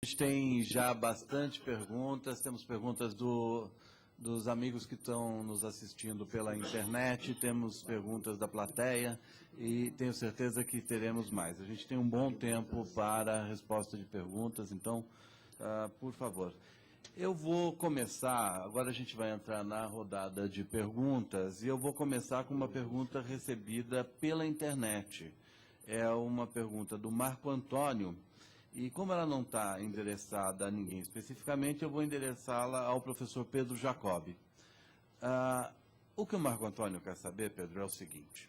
A gente tem já bastante perguntas, temos perguntas dos amigos que estão nos assistindo pela internet, temos perguntas da plateia e tenho certeza que teremos mais. A gente tem um bom tempo para a resposta de perguntas, então, por favor. Eu vou começar, agora a gente vai entrar na rodada de perguntas, e eu vou começar com uma pergunta recebida pela internet. É uma pergunta do Marco Antônio. E como ela não está endereçada a ninguém especificamente, eu vou endereçá-la ao professor Pedro Jacobi. O que o Marco Antônio quer saber, Pedro, é o seguinte: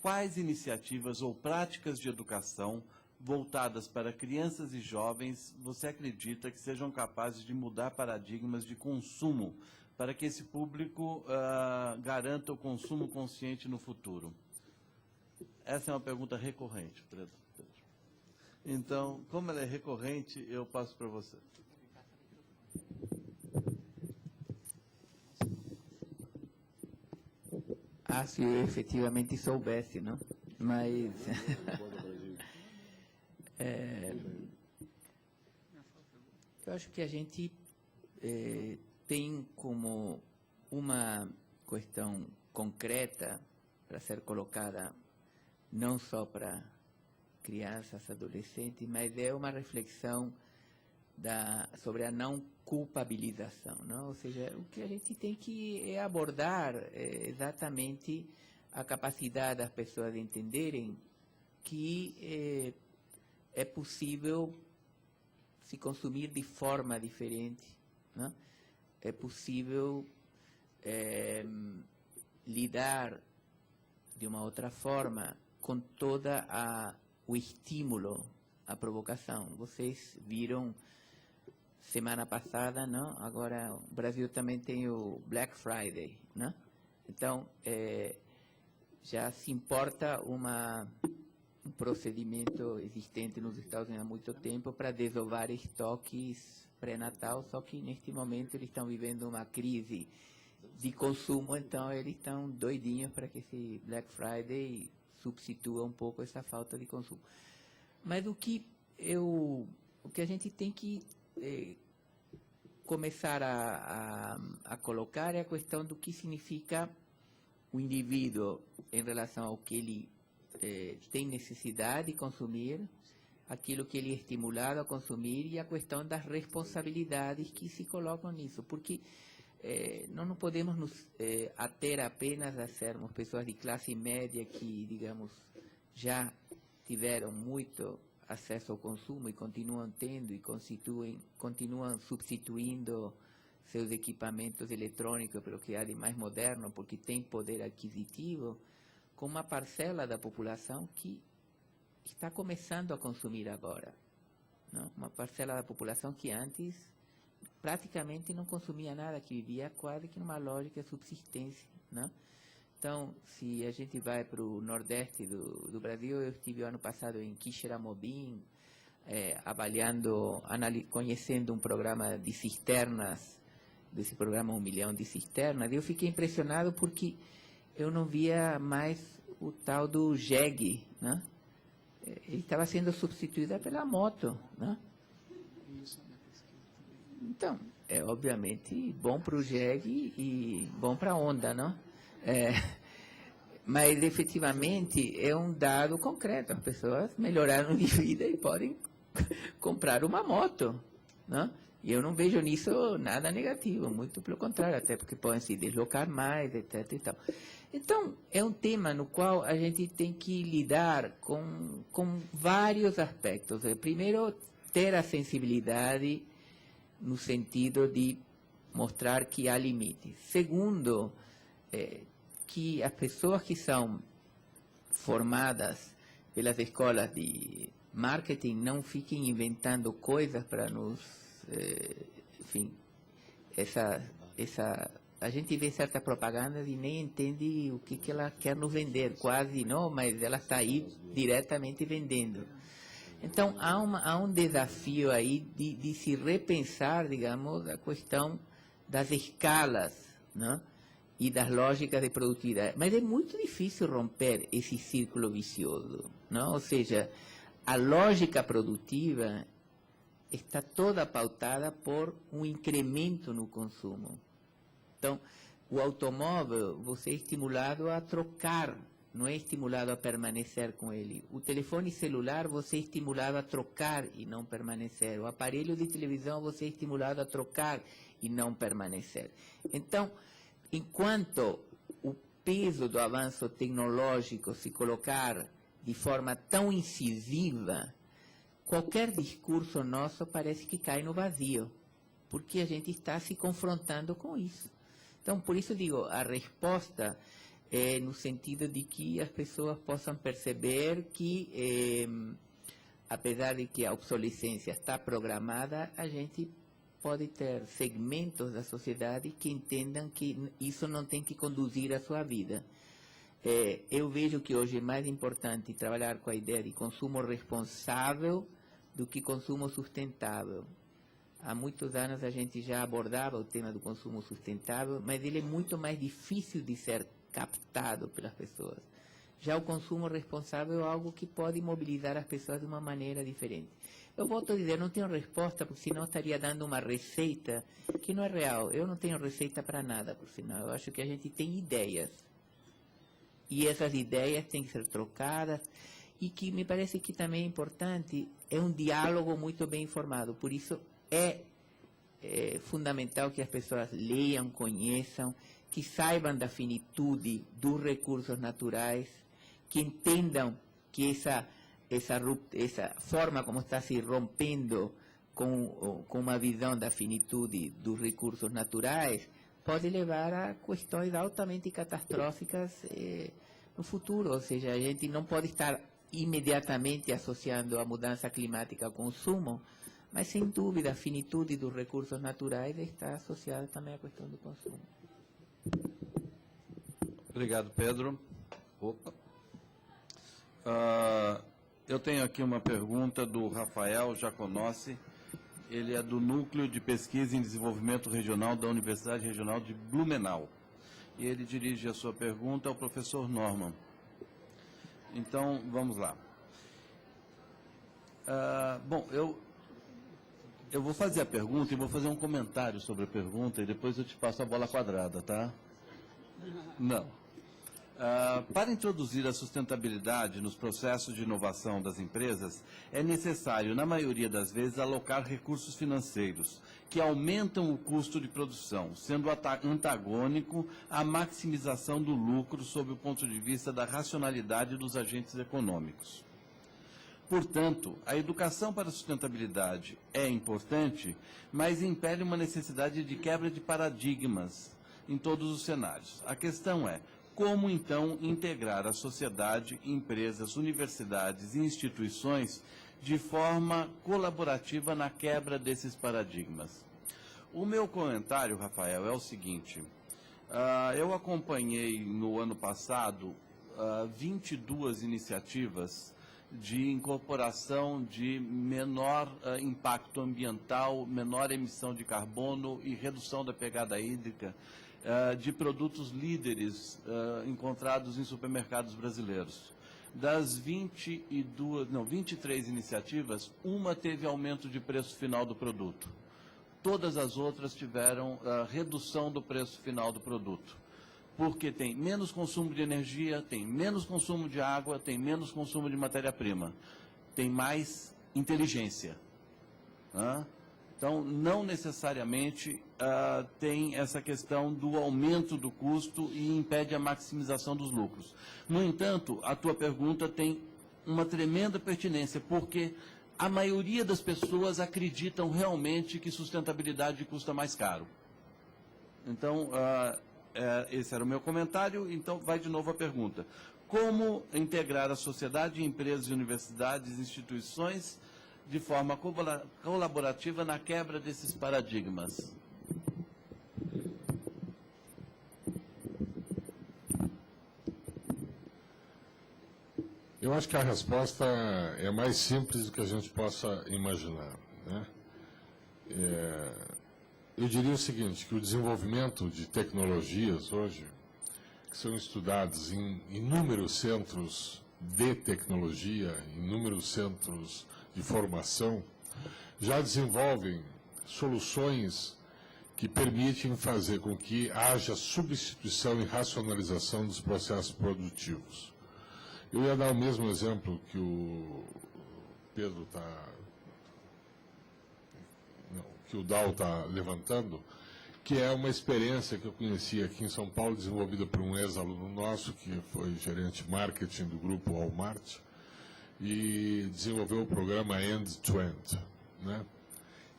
quais iniciativas ou práticas de educação voltadas para crianças e jovens você acredita que sejam capazes de mudar paradigmas de consumo para que esse público garanta o consumo consciente no futuro? Essa é uma pergunta recorrente, Pedro. Então, como ela é recorrente, eu passo para você. Se eu efetivamente soubesse, não? Mas eu acho que a gente tem como uma questão concreta para ser colocada não só para crianças, adolescentes, mas é uma reflexão sobre a não culpabilização, não? Ou seja, o que a gente tem que abordar é exatamente a capacidade das pessoas de entenderem que é possível se consumir de forma diferente, não? É possível lidar de uma outra forma com toda o estímulo, a provocação. Vocês viram semana passada, não? Agora o Brasil também tem o Black Friday, não? Então, já se importa um procedimento existente nos Estados Unidos há muito tempo para desovar estoques pré-natal, só que neste momento eles estão vivendo uma crise de consumo, então eles estão doidinhos para que esse Black Friday substitua um pouco essa falta de consumo. Mas o que a gente tem que começar a colocar é a questão do que significa o indivíduo em relação ao que ele tem necessidade de consumir, aquilo que ele é estimulado a consumir e a questão das responsabilidades que se colocam nisso, porque nós não podemos nos ater apenas a sermos pessoas de classe média que, digamos, já tiveram muito acesso ao consumo e continuam tendo e continuam substituindo seus equipamentos eletrônicos pelo que há de mais moderno, porque tem poder aquisitivo, com uma parcela da população que está começando a consumir agora, não? Uma parcela da população que antes praticamente não consumia nada, que vivia quase que numa lógica de subsistência, não? Então, se a gente vai para o nordeste do Brasil, eu estive ano passado em Quixeramobim, conhecendo um programa de cisternas, desse programa 1 milhão de cisternas, e eu fiquei impressionado porque eu não via mais o tal do jegue, né? Ele estava sendo substituído pela moto, né? Então, é obviamente bom para o jegue e bom para a onda, não? Mas efetivamente é um dado concreto, as pessoas melhoraram de vida e podem comprar uma moto, não? E eu não vejo nisso nada negativo, muito pelo contrário, até porque podem se deslocar mais, etc. E tal. Então, é um tema no qual a gente tem que lidar com vários aspectos. Primeiro, ter a sensibilidade no sentido de mostrar que há limites. Segundo, que as pessoas que são formadas pelas escolas de marketing não fiquem inventando coisas para nos... enfim, a gente vê certa propaganda e nem entende o que ela quer nos vender, quase não, mas ela está aí diretamente vendendo. Então, há um desafio aí de se repensar, digamos, a questão das escalas, não? E das lógicas de produtividade. Mas é muito difícil romper esse círculo vicioso, não? Ou seja, a lógica produtiva está toda pautada por um incremento no consumo. Então, o automóvel, você é estimulado a trocar, não é estimulado a permanecer com ele. O telefone celular, você é estimulado a trocar e não permanecer. O aparelho de televisão, você é estimulado a trocar e não permanecer. Então, enquanto o peso do avanço tecnológico se colocar de forma tão incisiva, qualquer discurso nosso parece que cai no vazio, porque a gente está se confrontando com isso. Então, por isso digo, a resposta é no sentido de que as pessoas possam perceber que, apesar de que a obsolescência está programada, a gente pode ter segmentos da sociedade que entendam que isso não tem que conduzir a sua vida. Eu vejo que hoje é mais importante trabalhar com a ideia de consumo responsável do que consumo sustentável. Há muitos anos a gente já abordava o tema do consumo sustentável, mas ele é muito mais difícil de ser captado pelas pessoas. Já o consumo responsável é algo que pode mobilizar as pessoas de uma maneira diferente. Eu volto a dizer, não tenho resposta, porque senão estaria dando uma receita que não é real. Eu não tenho receita para nada, por sinal. Eu acho que a gente tem ideias. E essas ideias têm que ser trocadas. E que me parece que também é importante, é um diálogo muito bem informado. Por isso, é fundamental que as pessoas leiam, conheçam, que saibam da finitude dos recursos naturais, que entendam que essa forma como está se rompendo com uma visão da finitude dos recursos naturais pode levar a questões altamente catastróficas no futuro. Ou seja, a gente não pode estar imediatamente associando a mudança climática ao consumo, mas, sem dúvida, a finitude dos recursos naturais está associada também à questão do consumo. Obrigado, Pedro. Opa. Eu tenho aqui uma pergunta do Rafael Jaconossi. Ele é do Núcleo de Pesquisa em Desenvolvimento Regional da Universidade Regional de Blumenau. E ele dirige a sua pergunta ao professor Norman. Então, vamos lá. Bom, eu vou fazer a pergunta e vou fazer um comentário sobre a pergunta e depois eu te passo a bola quadrada, tá? Não. Para introduzir a sustentabilidade nos processos de inovação das empresas, é necessário, na maioria das vezes, alocar recursos financeiros que aumentam o custo de produção, sendo antagônico à maximização do lucro sob o ponto de vista da racionalidade dos agentes econômicos. Portanto, a educação para a sustentabilidade é importante, mas impele uma necessidade de quebra de paradigmas em todos os cenários. A questão é, como então integrar a sociedade, empresas, universidades e instituições de forma colaborativa na quebra desses paradigmas? O meu comentário, Rafael, é o seguinte. Eu acompanhei no ano passado 22 iniciativas de incorporação de menor impacto ambiental, menor emissão de carbono e redução da pegada hídrica de produtos líderes encontrados em supermercados brasileiros. Das 23 iniciativas, uma teve aumento de preço final do produto. Todas as outras tiveram redução do preço final do produto, porque tem menos consumo de energia, tem menos consumo de água, tem menos consumo de matéria-prima, tem mais inteligência. Então, não necessariamente tem essa questão do aumento do custo e impede a maximização dos lucros. No entanto, a tua pergunta tem uma tremenda pertinência, porque a maioria das pessoas acreditam realmente que sustentabilidade custa mais caro. Então, esse era o meu comentário, então vai de novo a pergunta. Como integrar a sociedade, empresas, universidades, instituições de forma colaborativa na quebra desses paradigmas? Eu acho que a resposta é mais simples do que a gente possa imaginar, né? Eu diria o seguinte, que o desenvolvimento de tecnologias hoje, que são estudados em inúmeros centros de tecnologia, inúmeros centros de formação, já desenvolvem soluções que permitem fazer com que haja substituição e racionalização dos processos produtivos. Eu ia dar o mesmo exemplo que o Pedro que o Dal está levantando, que é uma experiência que eu conheci aqui em São Paulo, desenvolvida por um ex-aluno nosso, que foi gerente de marketing do grupo Walmart, e desenvolveu o programa End-to-End, né?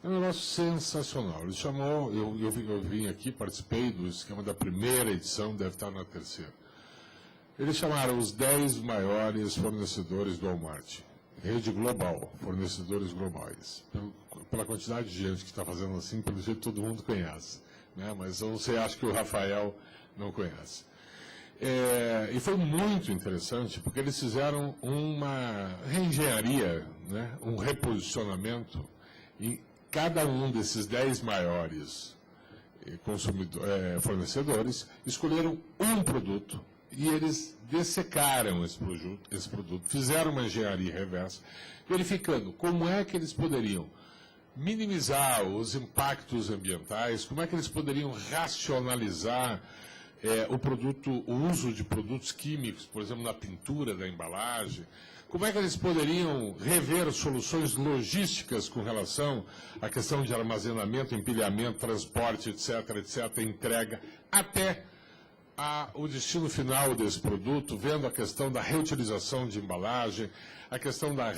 É um negócio sensacional. Ele chamou, eu vim aqui, participei do esquema da primeira edição, deve estar na terceira. Eles chamaram os 10 maiores fornecedores do Walmart. Rede global, fornecedores globais. Pela quantidade de gente que está fazendo assim, pelo jeito todo mundo conhece, né? Mas eu não sei, acho que o Rafael não conhece. E foi muito interessante, porque eles fizeram uma reengenharia, né? Um reposicionamento em cada um desses 10 maiores fornecedores, escolheram um produto e eles dessecaram esse produto, fizeram uma engenharia reversa, verificando como é que eles poderiam minimizar os impactos ambientais, como é que eles poderiam racionalizar o uso de produtos químicos, por exemplo, na pintura da embalagem, como é que eles poderiam rever soluções logísticas com relação à questão de armazenamento, empilhamento, transporte, etc., entrega, até o destino final desse produto, vendo a questão da reutilização de embalagem, a questão da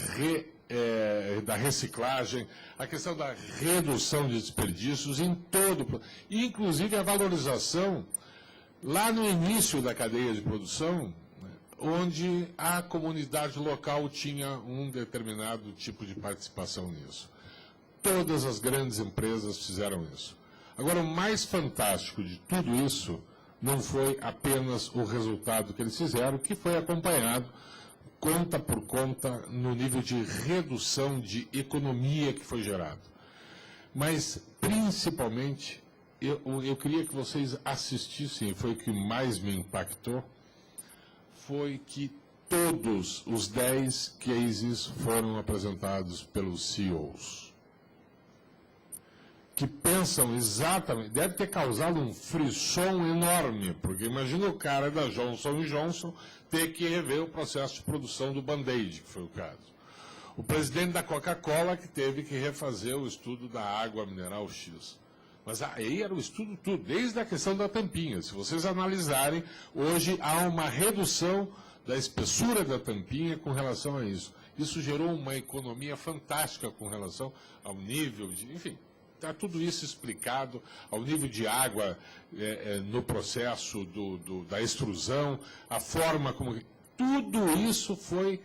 reciclagem, a questão da redução de desperdícios em todo, e inclusive a valorização lá no início da cadeia de produção, onde a comunidade local tinha um determinado tipo de participação nisso. Todas as grandes empresas fizeram isso. Agora, o mais fantástico de tudo isso não foi apenas o resultado que eles fizeram, que foi acompanhado, conta por conta, no nível de redução de economia que foi gerado. Mas, principalmente, eu queria que vocês assistissem, foi o que mais me impactou, foi que todos os 10 cases foram apresentados pelos CEOs, que pensam exatamente, deve ter causado um frisson enorme, porque imagina o cara da Johnson & Johnson ter que rever o processo de produção do Band-Aid, que foi o caso. O presidente da Coca-Cola que teve que refazer o estudo da água mineral X. Mas aí era o estudo tudo, desde a questão da tampinha. Se vocês analisarem, hoje há uma redução da espessura da tampinha com relação a isso. Isso gerou uma economia fantástica com relação ao nível de... Enfim, está tudo isso explicado, ao nível de água no processo da extrusão, a forma como... Tudo isso foi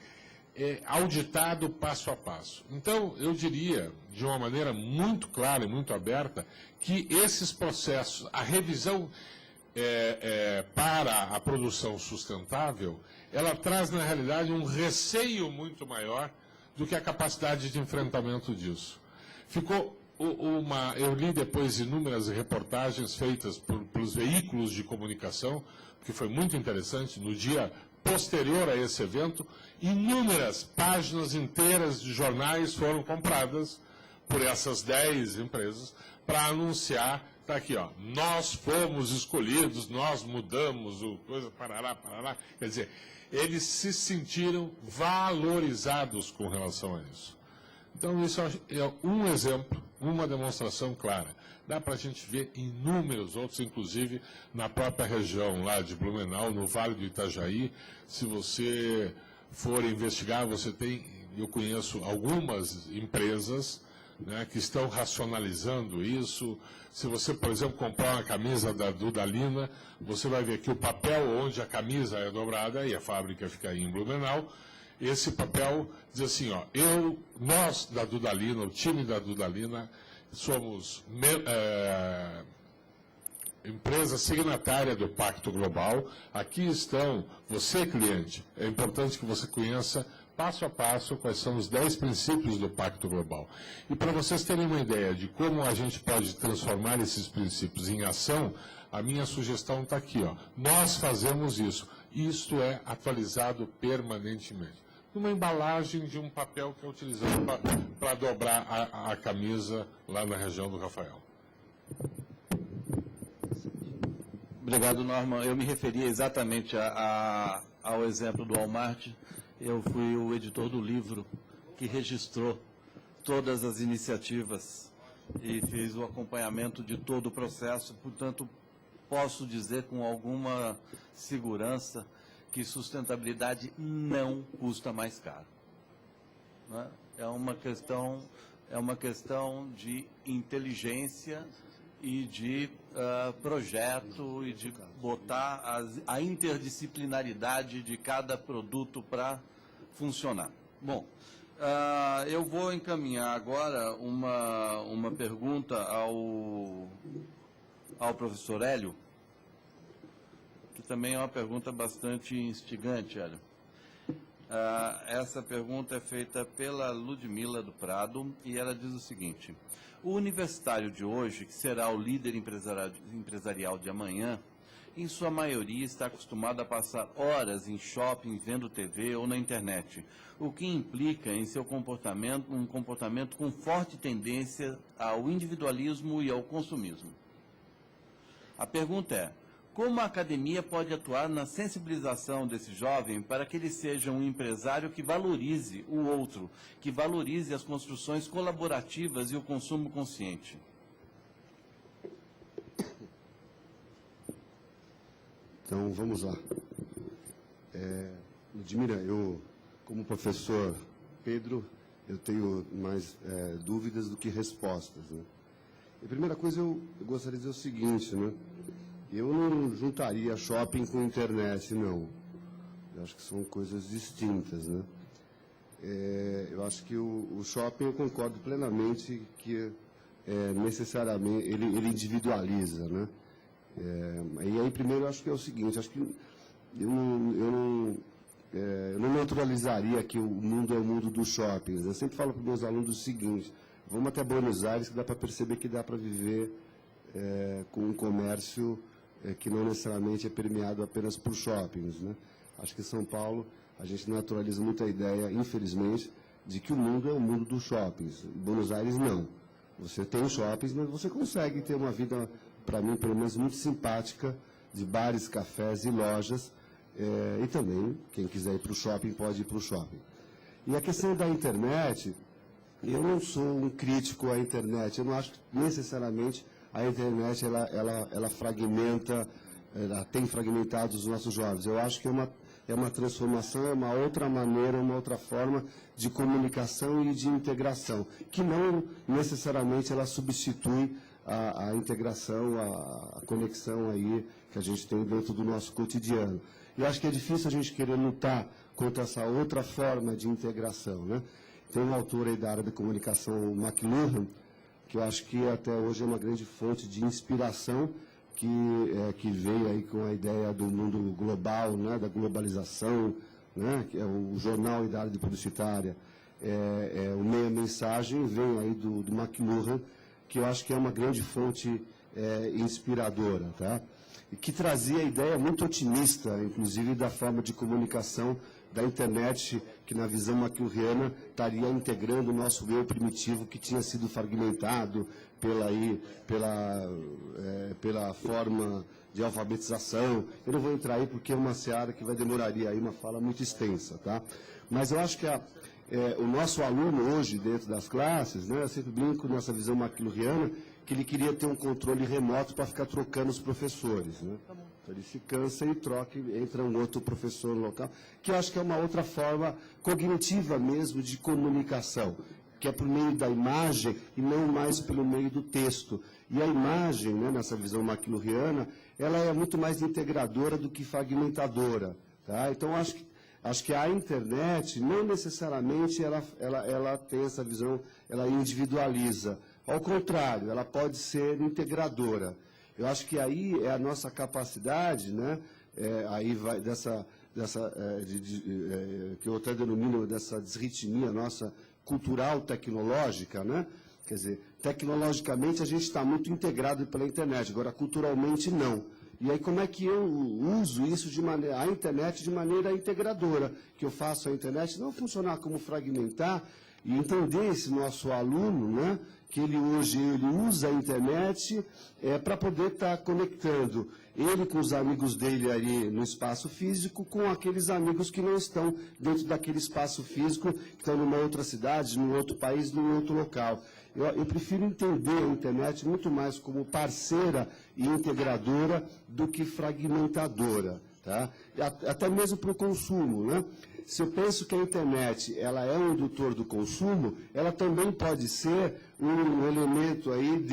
auditado passo a passo. Então, eu diria, de uma maneira muito clara e muito aberta, que esses processos, a revisão para a produção sustentável, ela traz, na realidade, um receio muito maior do que a capacidade de enfrentamento disso. Ficou eu li depois inúmeras reportagens feitas pelos veículos de comunicação, que foi muito interessante, no dia posterior a esse evento, inúmeras páginas inteiras de jornais foram compradas por essas 10 empresas para anunciar, está aqui, ó, nós fomos escolhidos, nós mudamos o coisa, parará. Quer dizer, eles se sentiram valorizados com relação a isso. Então, isso é um exemplo, uma demonstração clara. Dá para a gente ver inúmeros outros, inclusive na própria região lá de Blumenau, no Vale do Itajaí. Se você for investigar, eu conheço algumas empresas, né, que estão racionalizando isso. Se você, por exemplo, comprar uma camisa da Dudalina, você vai ver que o papel onde a camisa é dobrada, e a fábrica fica aí em Blumenau, esse papel diz assim, ó, nós da Dudalina, o time da Dudalina, somos empresa signatária do Pacto Global. Aqui estão, você cliente, é importante que você conheça passo a passo quais são os 10 princípios do Pacto Global. E para vocês terem uma ideia de como a gente pode transformar esses princípios em ação, a minha sugestão está aqui, ó. Nós fazemos isso. Isto é atualizado permanentemente. numa embalagem de um papel que é utilizado para dobrar a camisa lá na região do Rafael. Obrigado, Norman. Eu me referia exatamente ao exemplo do Walmart. Eu fui o editor do livro que registrou todas as iniciativas e fiz o acompanhamento de todo o processo. Portanto, posso dizer com alguma segurança que sustentabilidade não custa mais caro. Né? É uma questão de inteligência e de projeto e de botar a interdisciplinaridade de cada produto para funcionar. Bom, eu vou encaminhar agora uma pergunta ao professor Hélio, que também é uma pergunta bastante instigante, Hélio. Essa pergunta é feita pela Ludmila do Prado e ela diz o seguinte: o universitário de hoje, que será o líder empresarial de amanhã, em sua maioria está acostumado a passar horas em shopping, vendo TV ou na internet, o que implica em seu comportamento um comportamento com forte tendência ao individualismo e ao consumismo. A pergunta é: como a academia pode atuar na sensibilização desse jovem para que ele seja um empresário que valorize o outro, que valorize as construções colaborativas e o consumo consciente? Então, vamos lá. Ludmila, eu, como professor Pedro, eu tenho mais dúvidas do que respostas, né? A primeira coisa, eu gostaria de dizer o seguinte, né? Eu não juntaria shopping com internet, não. Eu acho que são coisas distintas, né? Eu acho que o shopping, eu concordo plenamente que necessariamente ele individualiza, né? E aí, primeiro, eu acho que é o seguinte, acho que eu não naturalizaria que o mundo é o mundo dos shoppings. Eu sempre falo para os meus alunos o seguinte: vamos até Buenos Aires, que dá para perceber que dá para viver com um comércio que não necessariamente é permeado apenas por shoppings, né? Acho que em São Paulo a gente naturaliza muito a ideia, infelizmente, de que o mundo é o mundo dos shoppings. Em Buenos Aires, não. Você tem shoppings, mas você consegue ter uma vida, para mim, pelo menos, muito simpática, de bares, cafés e lojas. E também, quem quiser ir para o shopping, pode ir para o shopping. E a questão da internet, eu não sou um crítico à internet. Eu não acho que necessariamente a internet ela fragmenta, ela tem fragmentado os nossos jovens. Eu acho que é uma transformação, é uma outra maneira, uma outra forma de comunicação e de integração, que não necessariamente ela substitui a integração, a conexão aí que a gente tem dentro do nosso cotidiano. E acho que é difícil a gente querer lutar contra essa outra forma de integração, né? Tem um autor aí da área da comunicação, McLuhan, que eu acho que até hoje é uma grande fonte de inspiração, que veio aí com a ideia do mundo global, né, da globalização, né, que é o jornal e da área de publicitária. O Meia Mensagem vem aí do McLuhan, que eu acho que é uma grande fonte inspiradora, tá? E que trazia a ideia muito otimista, inclusive, da forma de comunicação da internet, que na visão McLuhaniana estaria integrando o nosso eu primitivo, que tinha sido fragmentado pela forma de alfabetização. Eu não vou entrar aí porque é uma seara que demoraria aí uma fala muito extensa, tá? Mas eu acho que o nosso aluno hoje, dentro das classes, né, eu sempre brinco nessa visão McLuhaniana, que ele queria ter um controle remoto para ficar trocando os professores, né? Então ele se cansa e troca, e entra um outro professor local, que eu acho que é uma outra forma cognitiva mesmo de comunicação, que é por meio da imagem e não mais pelo meio do texto. E a imagem, né, nessa visão McLuhaniana, ela é muito mais integradora do que fragmentadora, tá? Então acho que a internet não necessariamente ela tem essa visão, ela individualiza. Ao contrário, ela pode ser integradora. Eu acho que aí é a nossa capacidade, né, aí vai que eu até denomino dessa desritmia nossa cultural tecnológica, né? Quer dizer, tecnologicamente a gente está muito integrado pela internet, agora culturalmente não. E aí como é que eu uso isso a internet de maneira integradora, que eu faço a internet não funcionar como fragmentar e entender esse nosso aluno, né, que ele hoje usa a internet para poder estar conectando ele com os amigos dele ali no espaço físico, com aqueles amigos que não estão dentro daquele espaço físico, que estão numa outra cidade, num outro país, num outro local. Eu prefiro entender a internet muito mais como parceira e integradora do que fragmentadora, tá? Até mesmo para o consumo, né? Se eu penso que a internet ela é um indutor do consumo, ela também pode ser um elemento aí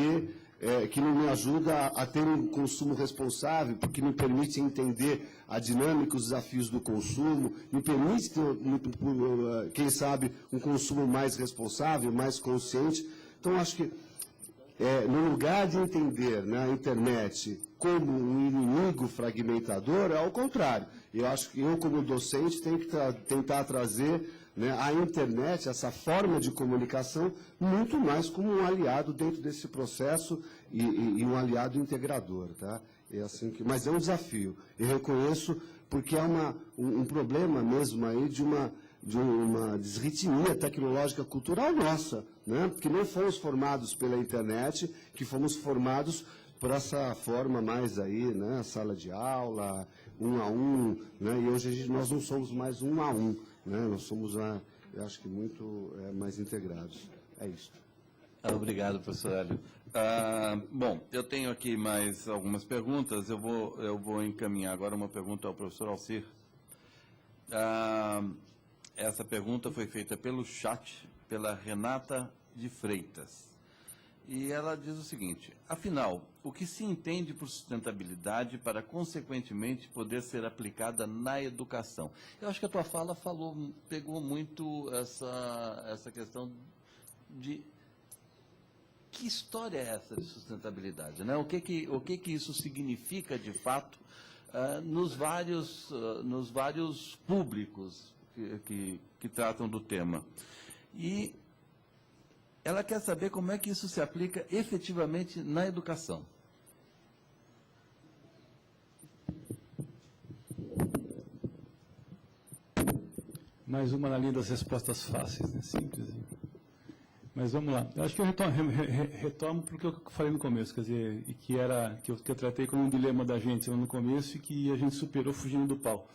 que me ajuda a ter um consumo responsável, porque me permite entender a dinâmica, os desafios do consumo, me permite ter, quem sabe, um consumo mais responsável, mais consciente. Então, acho que, no lugar de entender, né, a internet como um inimigo fragmentador, é ao contrário. Eu acho que eu, como docente, tenho que tentar trazer, né, a internet, essa forma de comunicação, muito mais como um aliado dentro desse processo e um aliado integrador. Tá? Mas é um desafio. Eu reconheço, porque é um problema mesmo aí de uma desritmia tecnológica cultural nossa, né? Que não fomos formados pela internet, que fomos formados por essa forma mais aí, né? Sala de aula, 1 a 1, né? E hoje nós não somos mais 1 a 1, né? Nós somos, eu acho que muito mais integrados. É isso. Obrigado, professor Hélio. Bom, eu tenho aqui mais algumas perguntas. Eu vou encaminhar agora uma pergunta ao professor Alcir. Essa pergunta foi feita pelo chat, pela Renata de Freitas. E ela diz o seguinte: afinal, o que se entende por sustentabilidade para, consequentemente, poder ser aplicada na educação? Eu acho que a tua fala pegou muito essa questão de que história é essa de sustentabilidade, né? O que isso significa, de fato, nos vários públicos que tratam do tema. E ela quer saber como é que isso se aplica efetivamente na educação. Mais uma na linha das respostas fáceis, né? Simples. Mas vamos lá. Eu acho que eu retomo porque eu falei no começo, quer dizer, e que eu tratei como um dilema da gente no começo e que a gente superou fugindo do pau.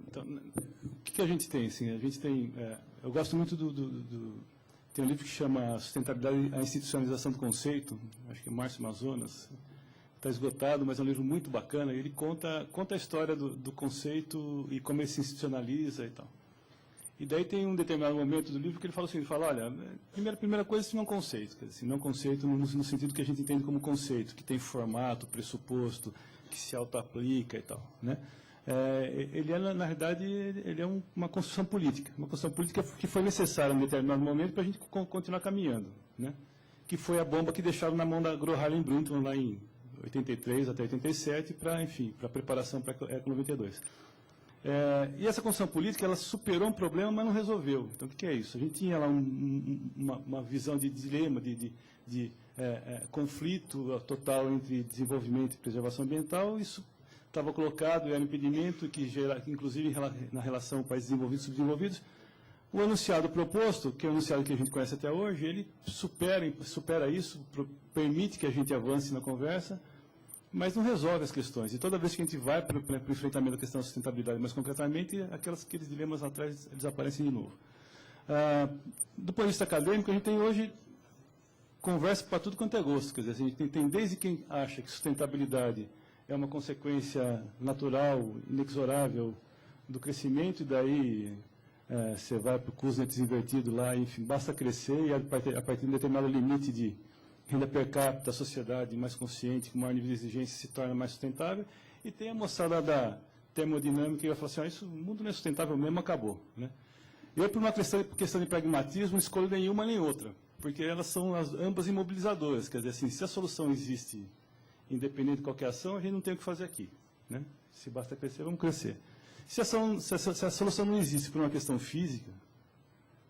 Então, o que a gente tem? Assim, a gente tem, eu gosto muito tem um livro que chama Sustentabilidade e a Institucionalização do Conceito, acho que é Márcio Amazonas, está esgotado, mas é um livro muito bacana. Ele conta a história do conceito e como ele se institucionaliza e tal. E daí tem um determinado momento do livro que ele fala assim, olha, primeira coisa, isso não é um conceito, quer dizer, não conceito no sentido que a gente entende como conceito, que tem formato, pressuposto, que se auto-aplica e tal, né? Ele é, na realidade, uma construção política que foi necessária em determinado momento para a gente continuar caminhando, né? Que foi a bomba que deixaram na mão da Gro Harlem Brundtland lá em 83 até 87 para a preparação para a Eco 92. E essa construção política, ela superou um problema, mas não resolveu. Então, o que é isso? A gente tinha lá uma visão de dilema, de conflito total entre desenvolvimento e preservação ambiental. Isso estava colocado, era um impedimento que gera, inclusive na relação países desenvolvidos e subdesenvolvidos. O enunciado proposto, que é o enunciado que a gente conhece até hoje, ele supera isso, permite que a gente avance na conversa, mas não resolve as questões. E toda vez que a gente vai para o enfrentamento da questão da sustentabilidade, mais concretamente, aqueles dilemas atrás desaparecem de novo. Do ponto de vista acadêmico, a gente tem hoje conversa para tudo quanto é gosto. Quer dizer, a gente tem desde quem acha que sustentabilidade é uma consequência natural, inexorável do crescimento, e daí você vai para o Kuznets invertido lá, enfim, basta crescer e a partir de um determinado limite de renda per capita, a sociedade mais consciente, com maior nível de exigência, se torna mais sustentável. E tem a moçada da termodinâmica que vai falar assim, o mundo não é sustentável mesmo, acabou, né? Eu, por uma questão de pragmatismo, não escolho nenhuma nem outra, porque elas são ambas imobilizadoras. Quer dizer, assim, se a solução existe, independente de qualquer ação, a gente não tem o que fazer aqui, né? Se basta crescer, vamos crescer. Se a solução não existe por uma questão física,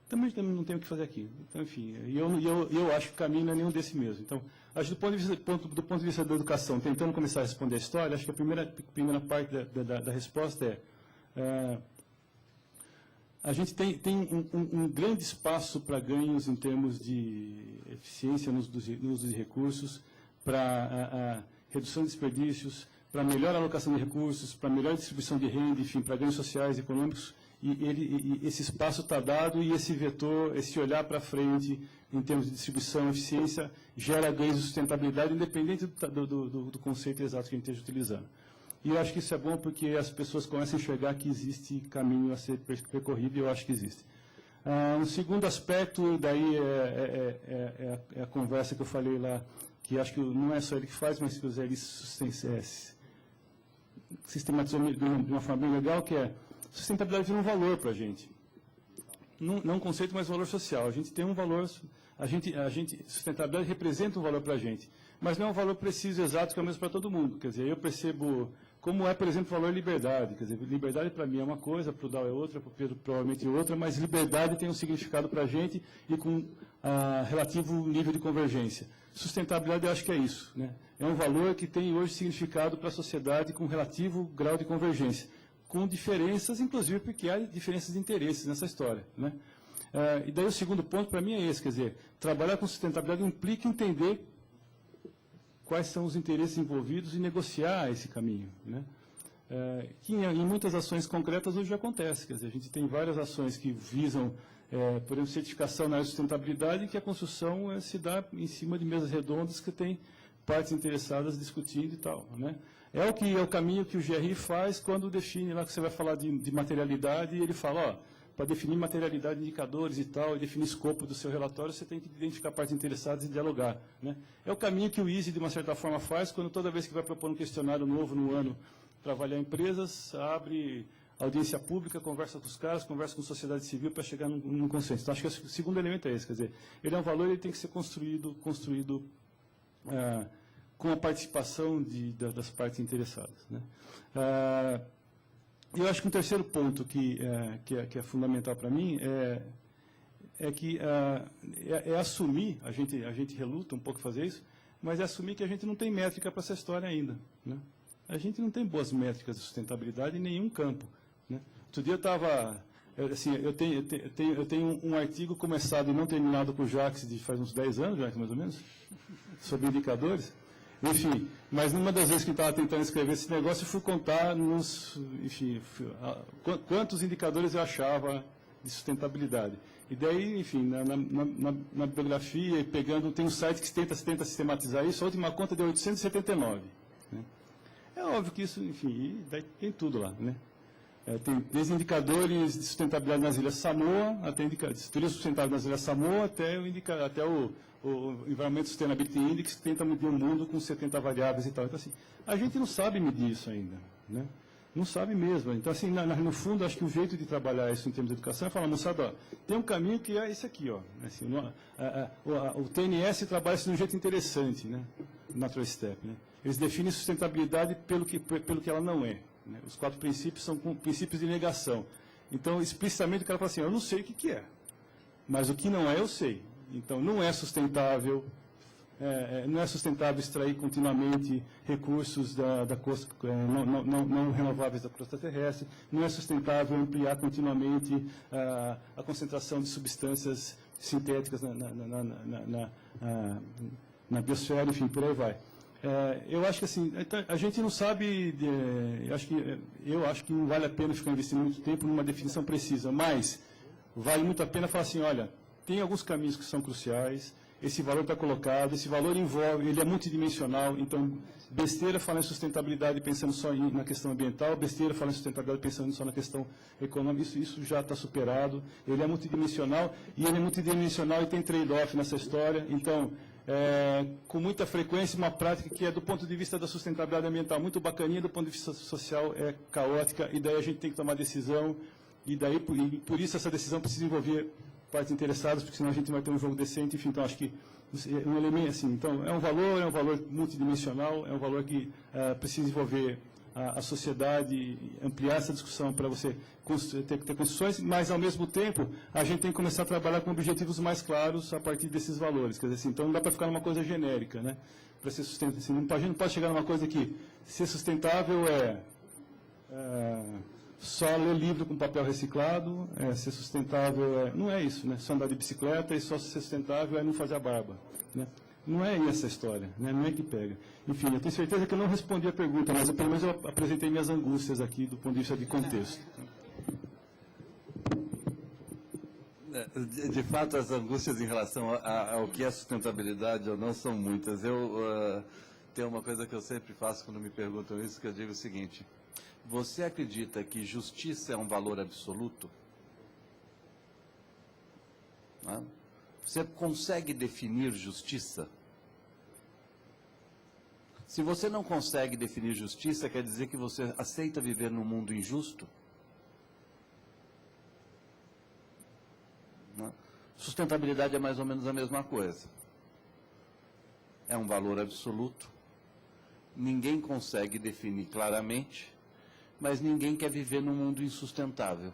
também não tem o que fazer aqui. Então, enfim, eu acho que o caminho não é nenhum desse mesmo. Então, acho que do ponto de vista da educação, tentando começar a responder a história, acho que a primeira parte da resposta a gente tem um grande espaço para ganhos em termos de eficiência no uso de recursos, para redução de desperdícios, para melhor alocação de recursos, para melhor distribuição de renda, enfim, para ganhos sociais e econômicos. E esse espaço está dado e esse vetor, esse olhar para frente em termos de distribuição, eficiência, gera ganhos de sustentabilidade, independente do conceito exato que a gente esteja utilizando. E eu acho que isso é bom porque as pessoas começam a enxergar que existe caminho a ser percorrido, e eu acho que existe. Um segundo aspecto, daí é a conversa que eu falei lá, que acho que não é só ele que faz, mas que o Zé sistematizou de uma forma bem legal, que é sustentabilidade tem um valor para a gente. Não um conceito, mas um valor social. A gente tem um valor, sustentabilidade representa um valor para a gente, mas não é um valor preciso, exato, que é o mesmo para todo mundo. Quer dizer, eu percebo como é, por exemplo, o valor liberdade. Quer dizer, liberdade para mim é uma coisa, para o Dal é outra, para o Pedro provavelmente outra, mas liberdade tem um significado para a gente e com relativo nível de convergência. Sustentabilidade, eu acho que é isso, né? É um valor que tem hoje significado para a sociedade com relativo grau de convergência, com diferenças, inclusive porque há diferenças de interesses nessa história, né? E daí o segundo ponto para mim é esse, quer dizer, trabalhar com sustentabilidade implica entender quais são os interesses envolvidos e negociar esse caminho, né? Que em muitas ações concretas hoje acontece, quer dizer, a gente tem várias ações que visam, por exemplo, certificação na área de sustentabilidade, que a construção se dá em cima de mesas redondas que tem partes interessadas discutindo e tal, né? É o caminho que o GRI faz quando define lá que você vai falar de materialidade, e ele fala, ó, para definir materialidade, indicadores e tal, e definir escopo do seu relatório, você tem que identificar partes interessadas e dialogar, né? É o caminho que o ISE, de uma certa forma, faz quando toda vez que vai propor um questionário novo no ano para avaliar empresas, abre audiência pública, conversa com os caras, conversa com a sociedade civil para chegar num consenso. Então, acho que o segundo elemento é esse, quer dizer, ele é um valor, ele tem que ser construído com a participação das partes interessadas, né? Eu acho que um terceiro ponto que é fundamental para mim é assumir, a gente reluta um pouco fazer isso, mas é assumir que a gente não tem métrica para essa história ainda, né? A gente não tem boas métricas de sustentabilidade em nenhum campo, né? Outro dia eu tenho um artigo começado e não terminado com o Jacques de faz uns 10 anos, Jacques, mais ou menos, sobre indicadores. Enfim, mas numa das vezes que eu estava tentando escrever esse negócio, eu fui contar quantos indicadores eu achava de sustentabilidade. E daí, enfim, na bibliografia, e pegando, tem um site que tenta sistematizar isso, a última conta deu 879. Né? É óbvio que isso, enfim, daí tem tudo lá, né? Tem desde indicadores de sustentabilidade nas Ilhas Samoa, até indicadores sustentáveis nas Ilhas Samoa, até o Environmental Sustainability Index, que tenta medir o mundo com 70 variáveis e tal. Então, assim, a gente não sabe medir isso ainda, né? Não sabe mesmo. Então, assim, no fundo, acho que o jeito de trabalhar isso em termos de educação é falar, moçada, tem um caminho que é esse aqui, ó. Assim, o TNS trabalha isso de um jeito interessante, né? Natural Step, né? Eles definem sustentabilidade pelo que ela não é, né? Os 4 princípios são princípios de negação. Então, explicitamente, o cara fala assim, eu não sei o que é, mas o que não é, eu sei. Então, não é sustentável extrair continuamente recursos da costa, não renováveis da costa terrestre, não é sustentável ampliar continuamente a concentração de substâncias sintéticas na biosfera, enfim, por aí vai. Eu acho que assim, a gente não sabe, eu acho que não vale a pena ficar investindo muito tempo numa definição precisa, mas vale muito a pena falar assim, olha, tem alguns caminhos que são cruciais, esse valor está colocado, esse valor envolve, ele é multidimensional, então besteira falar em sustentabilidade pensando só na questão ambiental, besteira falar em sustentabilidade pensando só na questão econômica, isso já está superado, ele é multidimensional e tem trade-off nessa história, então, com muita frequência, uma prática que é do ponto de vista da sustentabilidade ambiental muito bacaninha, do ponto de vista social é caótica, e daí a gente tem que tomar decisão, e daí por isso essa decisão precisa envolver partes interessadas, porque senão a gente vai ter um jogo decente, enfim, então acho que um elemento assim, então é um valor multidimensional, é um valor que precisa envolver a sociedade, ampliar essa discussão para você ter construções, mas, ao mesmo tempo, a gente tem que começar a trabalhar com objetivos mais claros a partir desses valores. Quer dizer, assim, então não dá para ficar numa coisa genérica, né? Para ser sustentável. Assim, a gente não pode chegar numa coisa que ser sustentável só ler livro com papel reciclado, ser sustentável não é isso, né? Só andar de bicicleta e só ser sustentável é não fazer a barba, né? Não é essa a história, né? Não é que pega. Enfim, eu tenho certeza que eu não respondi a pergunta, mas pelo menos eu apresentei minhas angústias aqui do ponto de vista de contexto. De fato, as angústias em relação ao que é sustentabilidade ou não são muitas. Tem uma coisa que eu sempre faço quando me perguntam isso, que eu digo o seguinte: você acredita que justiça é um valor absoluto? Você consegue definir justiça? Se você não consegue definir justiça, quer dizer que você aceita viver num mundo injusto? Sustentabilidade é mais ou menos a mesma coisa. É um valor absoluto. Ninguém consegue definir claramente, mas ninguém quer viver num mundo insustentável.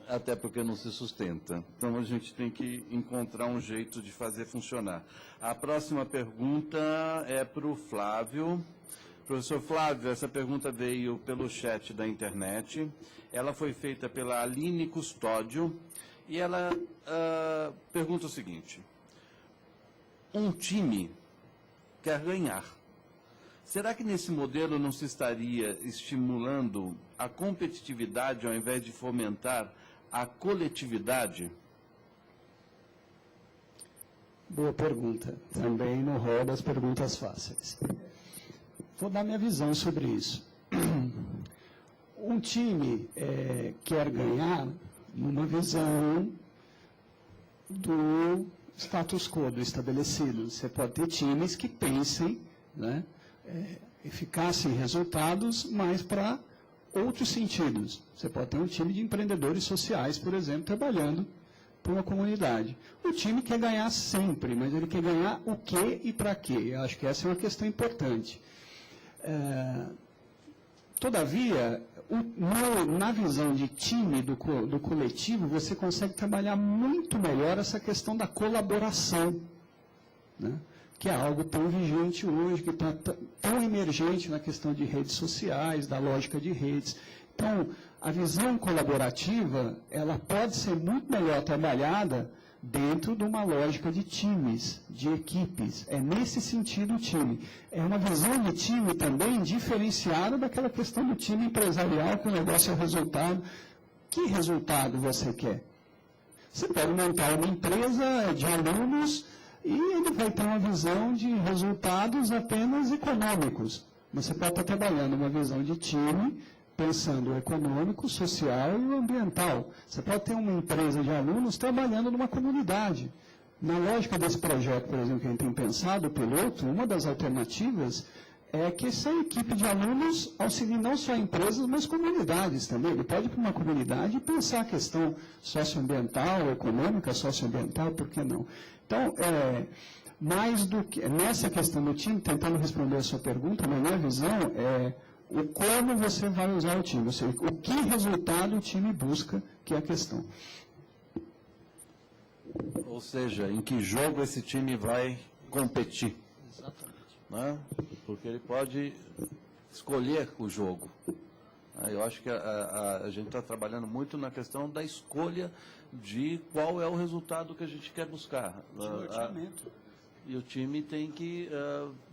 Até porque não se sustenta. Então, a gente tem que encontrar um jeito de fazer funcionar. A próxima pergunta é para o Flávio. Professor Flávio, essa pergunta veio pelo chat da internet. Ela foi feita pela Aline Custódio e ela pergunta o seguinte: um time quer ganhar. Será que nesse modelo não se estaria estimulando a competitividade ao invés de fomentar a coletividade? Boa pergunta. Também no rol das perguntas fáceis. Vou dar minha visão sobre isso. Um time quer ganhar numa visão do status quo, do estabelecido. Você pode ter times que pensem, né, eficácia em resultados, mas para outros sentidos. Você pode ter um time de empreendedores sociais, por exemplo, trabalhando para uma comunidade. O time quer ganhar sempre, mas ele quer ganhar o quê e para quê? Eu acho que essa é uma questão importante. Todavia, na visão de time, do coletivo, você consegue trabalhar muito melhor essa questão da colaboração, né? Que é algo tão vigente hoje, que está tão emergente na questão de redes sociais, da lógica de redes. Então, a visão colaborativa, ela pode ser muito melhor trabalhada dentro de uma lógica de times, de equipes. É nesse sentido o time. É uma visão de time também diferenciada daquela questão do time empresarial, que o negócio é o resultado. Que resultado você quer? Você pode montar uma empresa de alunos e ele vai ter uma visão de resultados apenas econômicos. Você pode estar trabalhando uma visão de time, pensando o econômico, social e o ambiental. Você pode ter uma empresa de alunos trabalhando numa comunidade. Na lógica desse projeto, por exemplo, que a gente tem pensado, o piloto, uma das alternativas é que essa equipe de alunos auxilie não só empresas, mas comunidades também. Ele pode ir para uma comunidade e pensar a questão socioambiental, econômica, socioambiental, por que não? Então, mais do que nessa questão do time, tentando responder a sua pergunta, na minha visão, o como você vai usar o time, ou seja, o que resultado o time busca, que é a questão. Ou seja, em que jogo esse time vai competir. Exatamente. Né? Porque ele pode escolher o jogo. Eu acho que a gente está trabalhando muito na questão da escolha de qual é o resultado que a gente quer buscar. E o time tem que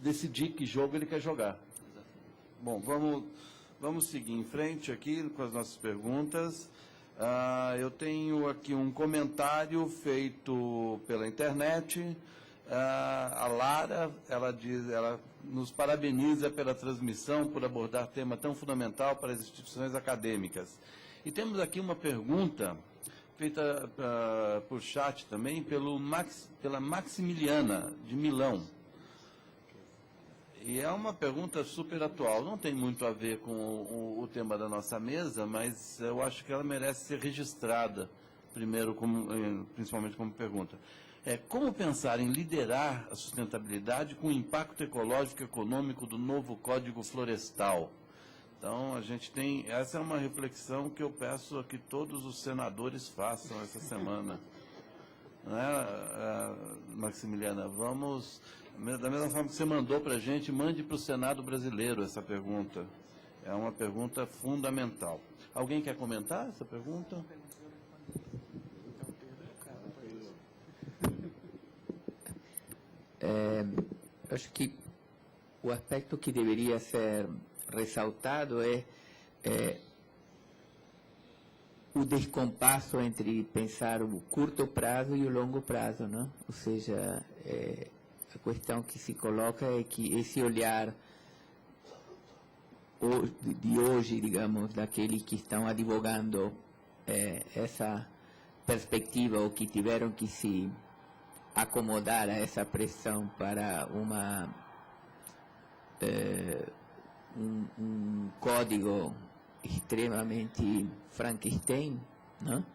decidir que jogo ele quer jogar. Bom, vamos seguir em frente aqui com as nossas perguntas. Eu tenho aqui um comentário feito pela internet. A Lara, ela nos parabeniza pela transmissão, por abordar tema tão fundamental para as instituições acadêmicas. E temos aqui uma pergunta feita por chat também, pela Maximiliana, de Milão. E é uma pergunta super atual, não tem muito a ver com o tema da nossa mesa, mas eu acho que ela merece ser registrada primeiro, principalmente como pergunta. Como pensar em liderar a sustentabilidade com o impacto ecológico e econômico do novo Código Florestal? Então, a gente tem... Essa é uma reflexão que eu peço a que todos os senadores façam essa semana. Né, Maximiliana? Vamos... Da mesma forma que você mandou para a gente, mande para o Senado brasileiro essa pergunta. É uma pergunta fundamental. Alguém quer comentar essa pergunta? Acho que o aspecto que deveria ser ressaltado é o descompasso entre pensar o curto prazo e o longo prazo, não? Ou seja, a questão que se coloca é que esse olhar de hoje, digamos, daqueles que estão advogando essa perspectiva ou que tiveram que se acomodar a essa pressão para um código extremamente Frankenstein, não?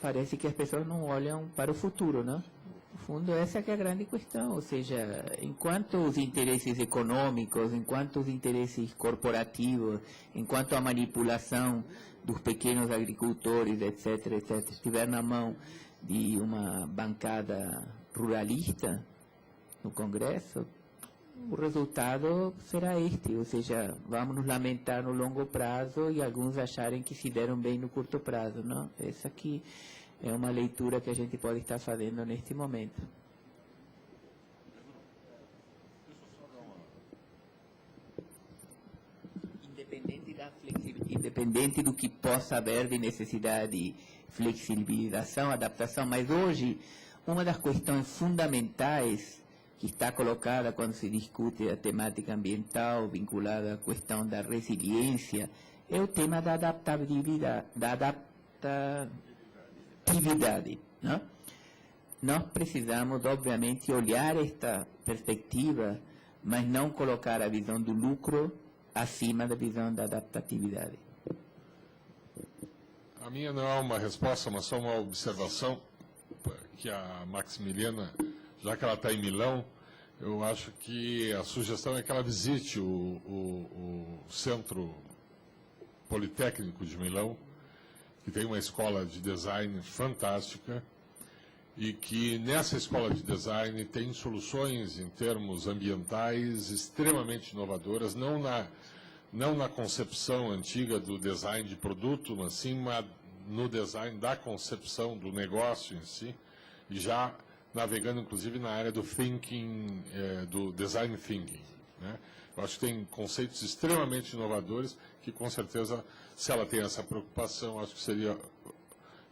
Parece que as pessoas não olham para o futuro, não? No fundo, essa que é a grande questão, ou seja, enquanto os interesses econômicos, enquanto os interesses corporativos, enquanto a manipulação dos pequenos agricultores, etc., estiver na mão de uma bancada ruralista no Congresso, o resultado será este, ou seja, vamos nos lamentar no longo prazo e alguns acharem que se deram bem no curto prazo, não? Essa aqui é uma leitura que a gente pode estar fazendo neste momento. Independente do que possa haver de necessidade de flexibilização, adaptação, mas hoje uma das questões fundamentais que está colocada quando se discute a temática ambiental vinculada à questão da resiliência é o tema da adaptabilidade, não? Nós precisamos, obviamente, olhar esta perspectiva, mas não colocar a visão do lucro acima da visão da adaptatividade. A minha não é uma resposta, mas só uma observação, que a Maximiliana, já que ela está em Milão, eu acho que a sugestão é que ela visite o Centro Politécnico de Milão, que tem uma escola de design fantástica, e que nessa escola de design tem soluções em termos ambientais extremamente inovadoras, não na concepção antiga do design de produto, mas sim no design da concepção do negócio em si, e já navegando inclusive na área do thinking, do design thinking, né? Eu acho que tem conceitos extremamente inovadores que, com certeza, se ela tem essa preocupação, acho que seria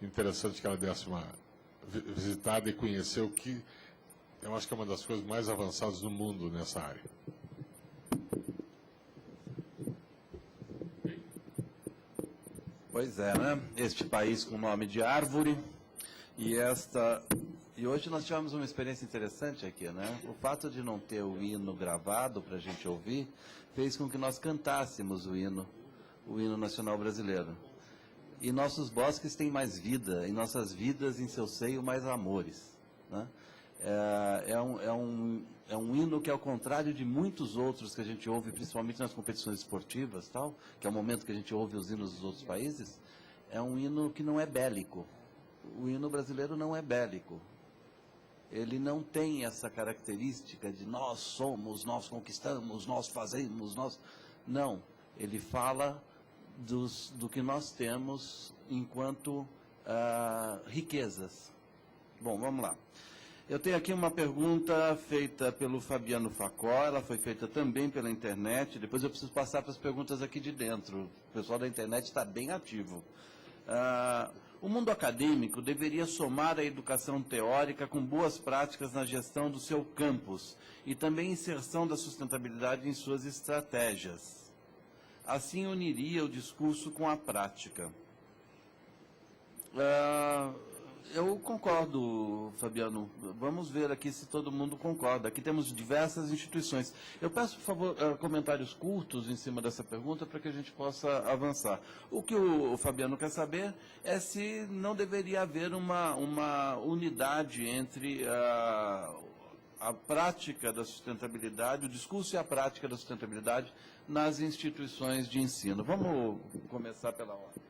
interessante que ela desse uma visitada e conhecer o que eu acho que é uma das coisas mais avançadas do mundo nessa área. Pois é, né? Este país com o nome de árvore e hoje nós tivemos uma experiência interessante aqui, né? O fato de não ter o hino gravado para a gente ouvir fez com que nós cantássemos o hino nacional brasileiro. E nossos bosques têm mais vida, e nossas vidas em seu seio mais amores, né? É um hino que, ao contrário de muitos outros que a gente ouve, principalmente nas competições esportivas, tal, que é o momento que a gente ouve os hinos dos outros países, é um hino que não é bélico. O hino brasileiro não é bélico. Ele não tem essa característica de nós somos, nós conquistamos, nós fazemos, nós... Não, ele fala do que nós temos enquanto riquezas. Bom, vamos lá. Eu tenho aqui uma pergunta feita pelo Fabiano Facó, ela foi feita também pela internet, depois eu preciso passar para as perguntas aqui de dentro. O pessoal da internet está bem ativo. O mundo acadêmico deveria somar a educação teórica com boas práticas na gestão do seu campus e também inserção da sustentabilidade em suas estratégias. Assim uniria o discurso com a prática. Eu concordo, Fabiano. Vamos ver aqui se todo mundo concorda. Aqui temos diversas instituições. Eu peço, por favor, comentários curtos em cima dessa pergunta para que a gente possa avançar. O que o Fabiano quer saber é se não deveria haver uma unidade entre a prática da sustentabilidade, o discurso e a prática da sustentabilidade nas instituições de ensino. Vamos começar pela ordem.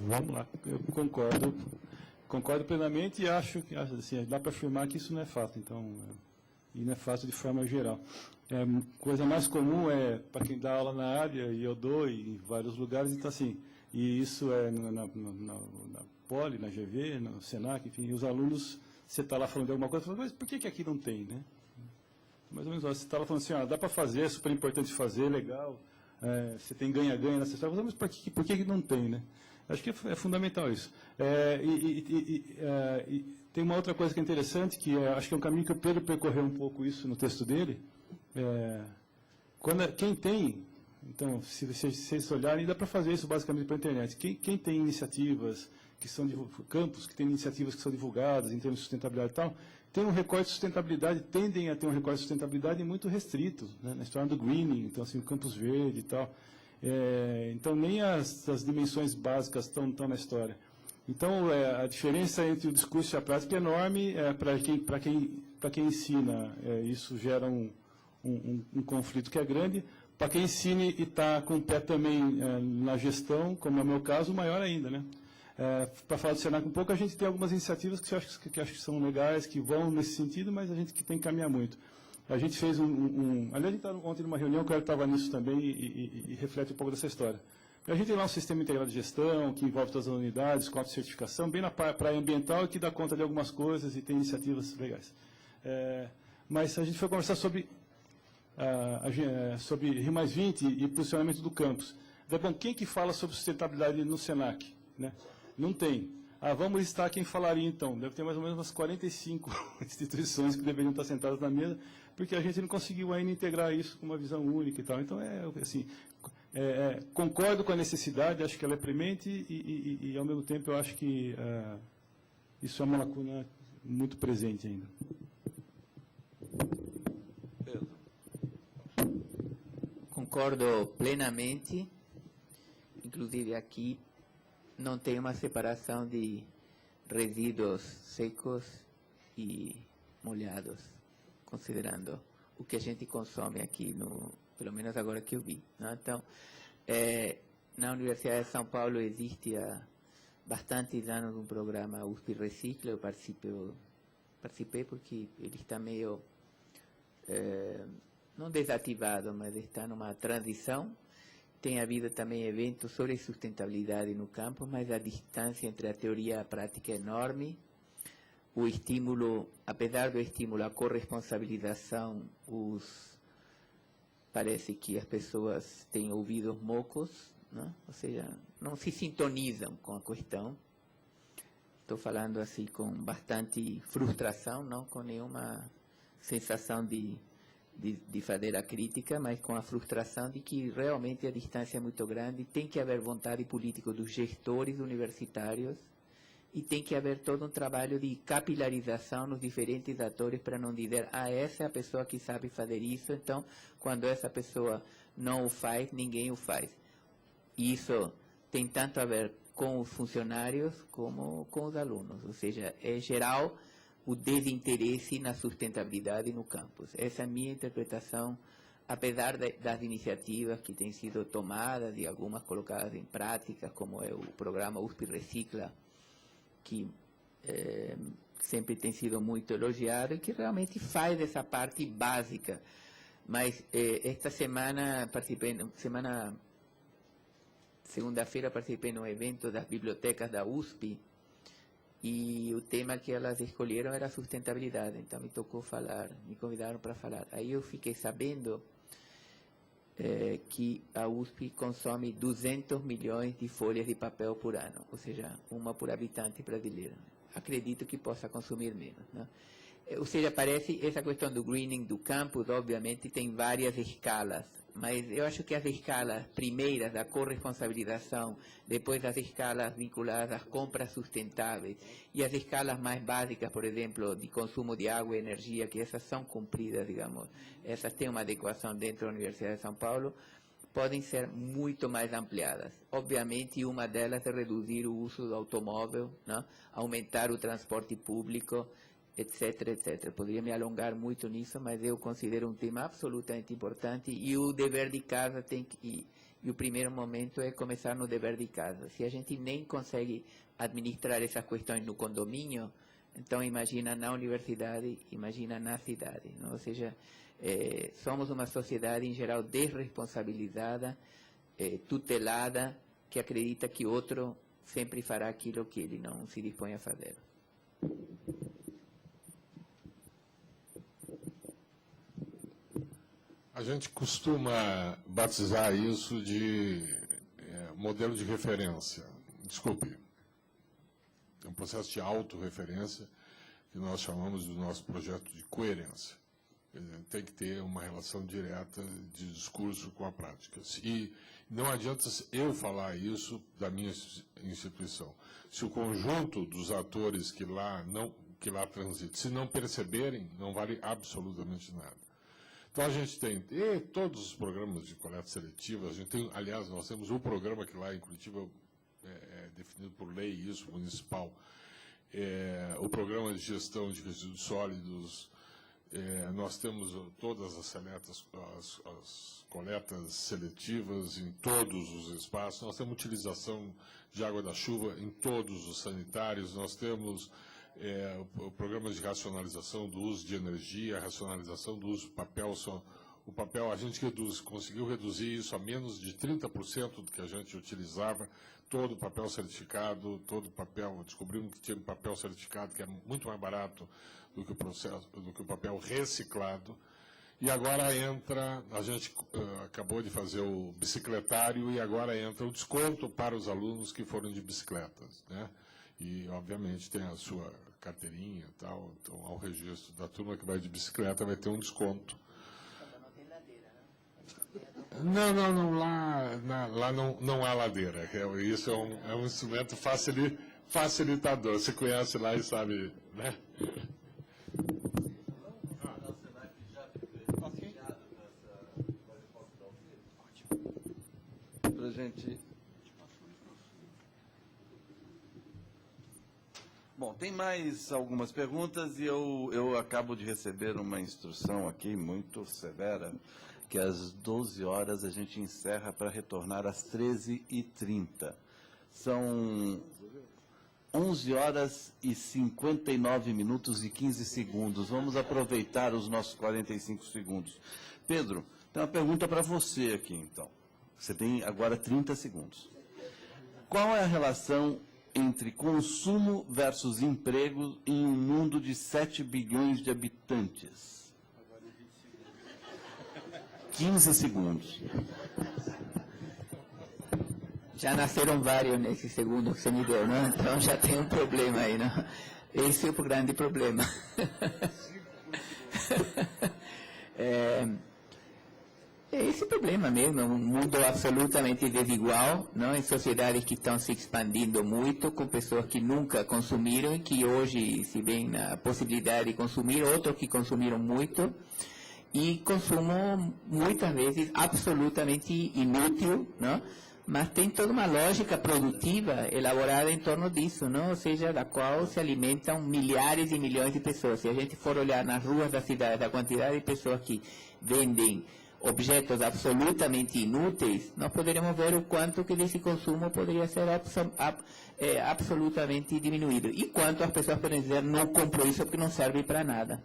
Vamos lá, eu concordo plenamente e acho que assim, dá para afirmar que isso não é fato, então, e não é fato de forma geral. Coisa mais comum é, para quem dá aula na área, e eu dou em vários lugares, então assim, e isso é na Poli, na GV, no Senac, enfim, os alunos, você está lá falando de alguma coisa, mas por que aqui não tem, né? Mais ou menos, você está lá falando assim, dá para fazer, é super importante fazer, legal, você tem ganha-ganha nessa história, mas por que não tem, né? Acho que é fundamental isso. Tem uma outra coisa que é interessante, que acho que é um caminho que o Pedro percorreu um pouco isso no texto dele. Quem tem, então, se vocês olharem, dá para fazer isso basicamente pela internet. Quem tem iniciativas que são campos, que tem iniciativas que são divulgadas em termos de sustentabilidade e tal, tem um recorte de sustentabilidade, tendem a ter um recorte de sustentabilidade muito restrito, né, na história do greening, então assim, o campus verde e tal. Então, nem as dimensões básicas estão na história. Então, a diferença entre o discurso e a prática é enorme. Para quem ensina, isso gera um conflito que é grande. Para quem ensina e está com o pé também na gestão, como é o meu caso, maior ainda, né? Para falar do Senac um pouco, a gente tem algumas iniciativas que eu acho que são legais, que vão nesse sentido, mas a gente que tem que caminhar muito. A gente fez aliás, a gente estava ontem numa reunião, que eu estava nisso também, e reflete um pouco dessa história. A gente tem lá um sistema integrado de gestão, que envolve todas as unidades, com autocertificação, bem na praia ambiental, e que dá conta de algumas coisas e tem iniciativas legais. Mas a gente foi conversar sobre RI+20 e posicionamento do campus. Bom, quem que fala sobre sustentabilidade no Senac? Né? Não tem. Vamos listar quem falaria, então. Deve ter mais ou menos umas 45 instituições que deveriam estar sentadas na mesa, porque a gente não conseguiu ainda integrar isso com uma visão única e tal. Então, concordo com a necessidade, acho que ela é premente e ao mesmo tempo, eu acho que isso é uma lacuna muito presente ainda. Pedro. Concordo plenamente, inclusive aqui não tem uma separação de resíduos secos e molhados, considerando o que a gente consome aqui, pelo menos agora que eu vi. Né? Então, na Universidade de São Paulo existe há bastantes anos um programa USP Recicla, eu participei porque ele está meio, não desativado, mas está numa transição. Tem havido também eventos sobre sustentabilidade no campo, mas a distância entre a teoria e a prática é enorme. O estímulo, apesar do estímulo à corresponsabilização, parece que as pessoas têm ouvidos mocos, né? Ou seja, não se sintonizam com a questão. Estou falando assim com bastante frustração, não com nenhuma sensação de fazer a crítica, mas com a frustração de que realmente a distância é muito grande, tem que haver vontade política dos gestores universitários e tem que haver todo um trabalho de capilarização nos diferentes atores para não dizer, essa é a pessoa que sabe fazer isso, então, quando essa pessoa não o faz, ninguém o faz. E isso tem tanto a ver com os funcionários como com os alunos, ou seja, é geral o desinteresse na sustentabilidade no campus. Essa é a minha interpretação, apesar das iniciativas que têm sido tomadas e algumas colocadas em prática, como é o programa USP Recicla, que sempre tem sido muito elogiado e que realmente faz essa parte básica. Mas esta semana, segunda-feira, participei num evento das bibliotecas da USP, e o tema que elas escolheram era sustentabilidade, então me tocou falar, me convidaram para falar. Aí eu fiquei sabendo que a USP consome 200 milhões de folhas de papel por ano, ou seja, uma por habitante brasileiro. Acredito que possa consumir menos, né? Ou seja, parece essa questão do greening do campus, obviamente, tem várias escalas, mas eu acho que as escalas primeiras da corresponsabilização, depois as escalas vinculadas às compras sustentáveis e as escalas mais básicas, por exemplo, de consumo de água e energia, que essas são cumpridas, digamos, essas têm uma adequação dentro da Universidade de São Paulo, podem ser muito mais ampliadas. Obviamente, uma delas é reduzir o uso do automóvel, né? Aumentar o transporte público, etc, etc. Poderia me alongar muito nisso, mas eu considero um tema absolutamente importante e o dever de casa tem que... E o primeiro momento é começar no dever de casa. Se a gente nem consegue administrar essas questões no condomínio, então imagina na universidade, imagina na cidade, não? Ou seja, somos uma sociedade em geral desresponsabilizada, tutelada, que acredita que outro sempre fará aquilo que ele não se dispõe a fazer. A gente costuma batizar isso de modelo de referência. Desculpe. É um processo de autorreferência que nós chamamos do nosso projeto de coerência. Tem que ter uma relação direta de discurso com a prática. E não adianta eu falar isso da minha instituição. Se o conjunto dos atores que lá transitam, se não perceberem, não vale absolutamente nada. Então, a gente tem todos os programas de coleta seletiva, a gente tem, aliás, nós temos um programa que lá em Curitiba é definido por lei, isso, municipal, o programa de gestão de resíduos sólidos, nós temos todas as coletas seletivas em todos os espaços, nós temos utilização de água da chuva em todos os sanitários, nós temos o programa de racionalização do uso de energia, racionalização do uso do papel. O papel, a gente conseguiu reduzir isso a menos de 30% do que a gente utilizava, todo o papel certificado, todo o papel, descobrimos que tinha papel certificado que é muito mais barato do que o papel reciclado. E agora entra, a gente acabou de fazer o bicicletário e agora entra o desconto para os alunos que foram de bicicletas, né? E, obviamente, tem a sua carteirinha e tal, então, ao registro da turma que vai de bicicleta vai ter um desconto. Não, lá não há ladeira. Isso é um instrumento facilitador. Você conhece lá e sabe, né? Para a gente... Bom, tem mais algumas perguntas e eu acabo de receber uma instrução aqui muito severa, que às 12 horas a gente encerra para retornar às 13h30. São 11 horas e 59 minutos e 15 segundos. Vamos aproveitar os nossos 45 segundos. Pedro, tem uma pergunta para você aqui, então. Você tem agora 30 segundos. Qual é a relação entre consumo versus emprego em um mundo de 7 bilhões de habitantes? 15 segundos. Já nasceram vários nesse segundo que você me deu, né? Então já tem um problema aí, né? Esse é o grande problema. É esse problema mesmo, um mundo absolutamente desigual, não? Em sociedades que estão se expandindo muito, com pessoas que nunca consumiram e que hoje se veem na possibilidade de consumir, outros que consumiram muito, e consumo muitas vezes absolutamente inútil, não? Mas tem toda uma lógica produtiva elaborada em torno disso, não? Ou seja, da qual se alimentam milhares e milhões de pessoas. Se a gente for olhar nas ruas da cidade, a quantidade de pessoas que vendem objetos absolutamente inúteis, nós poderíamos ver o quanto que desse consumo poderia ser absolutamente diminuído. E quanto as pessoas podem dizer, não compro isso porque não serve para nada.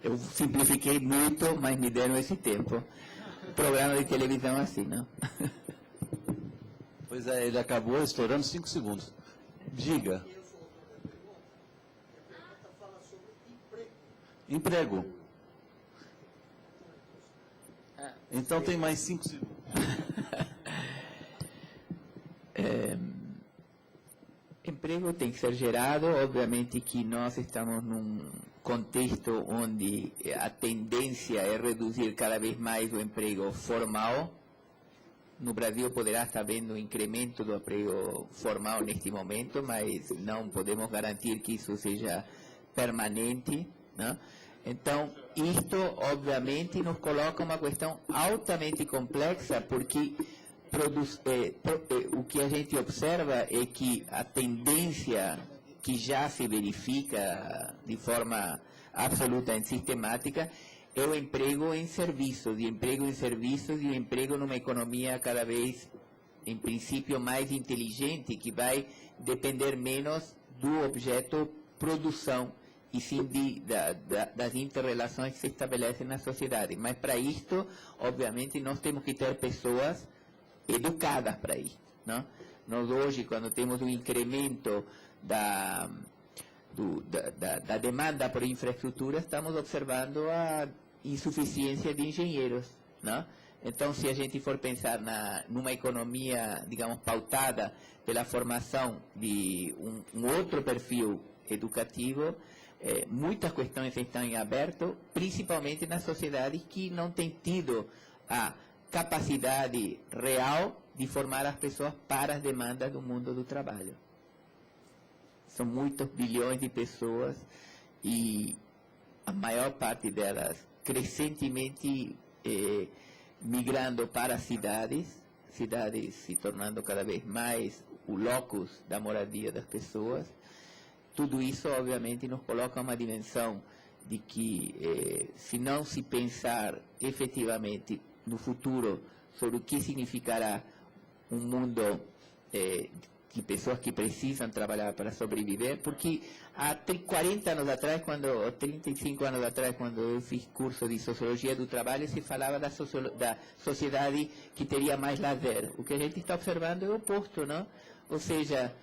Eu simplifiquei muito, mas me deram esse tempo. Programa de televisão assim, não? Pois é, ele acabou estourando 5 segundos. Diga. Emprego. Então tem mais 5 segundos. Emprego tem que ser gerado, obviamente que nós estamos num contexto onde a tendência é reduzir cada vez mais o emprego formal. No Brasil poderá estar havendo um incremento do emprego formal neste momento, mas não podemos garantir que isso seja permanente, né? Então, isto obviamente nos coloca uma questão altamente complexa, porque o que a gente observa é que a tendência que já se verifica de forma absolutamente sistemática é o emprego em serviços, e emprego numa economia cada vez, em princípio, mais inteligente, que vai depender menos do objeto produção, e sim das inter-relações que se estabelecem na sociedade. Mas para isto, obviamente, nós temos que ter pessoas educadas para isso, não? Nós hoje, quando temos um incremento da demanda por infraestrutura, estamos observando a insuficiência de engenheiros, não? Então, se a gente for pensar numa economia, digamos, pautada pela formação de um outro perfil educativo, muitas questões estão em aberto, principalmente nas sociedades que não têm tido a capacidade real de formar as pessoas para as demandas do mundo do trabalho. São muitos bilhões de pessoas e a maior parte delas crescentemente migrando para cidades se tornando cada vez mais o locus da moradia das pessoas. Tudo isso, obviamente, nos coloca uma dimensão de que, se não se pensar efetivamente no futuro sobre o que significará um mundo de pessoas que precisam trabalhar para sobreviver, porque há 40 anos atrás, 35 anos atrás, quando eu fiz curso de Sociologia do Trabalho, se falava da sociedade que teria mais lazer. O que a gente está observando é o oposto, não? Ou seja,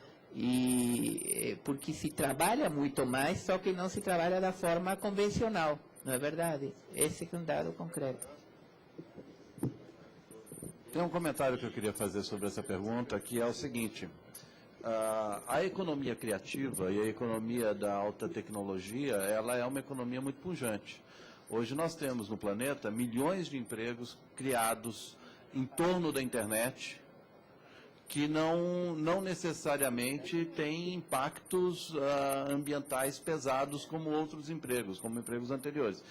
porque se trabalha muito mais, só que não se trabalha da forma convencional, não é verdade? Esse é um dado concreto. Tem um comentário que eu queria fazer sobre essa pergunta, que é o seguinte: a economia criativa e a economia da alta tecnologia, ela é uma economia muito pujante. Hoje nós temos no planeta milhões de empregos criados em torno da internet, que não necessariamente têm impactos ambientais pesados como outros empregos, como empregos anteriores.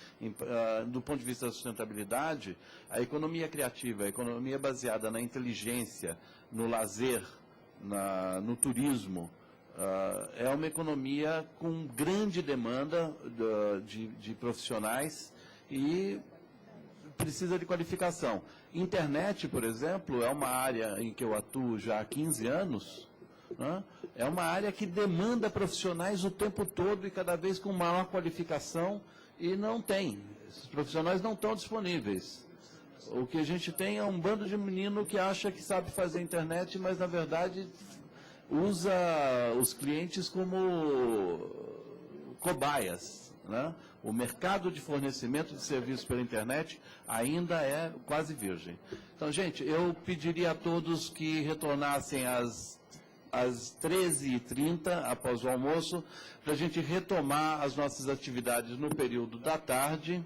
Do ponto de vista da sustentabilidade, a economia criativa, a economia baseada na inteligência, no lazer, no turismo, é uma economia com grande demanda de profissionais e precisa de qualificação. Internet, por exemplo, é uma área em que eu atuo já há 15 anos, né? É uma área que demanda profissionais o tempo todo e cada vez com maior qualificação, e não tem. Esses profissionais não estão disponíveis. O que a gente tem é um bando de menino que acha que sabe fazer internet, mas na verdade usa os clientes como cobaias, né? O mercado de fornecimento de serviços pela internet ainda é quase virgem. Então, gente, eu pediria a todos que retornassem às 13h30, após o almoço, para a gente retomar as nossas atividades no período da tarde.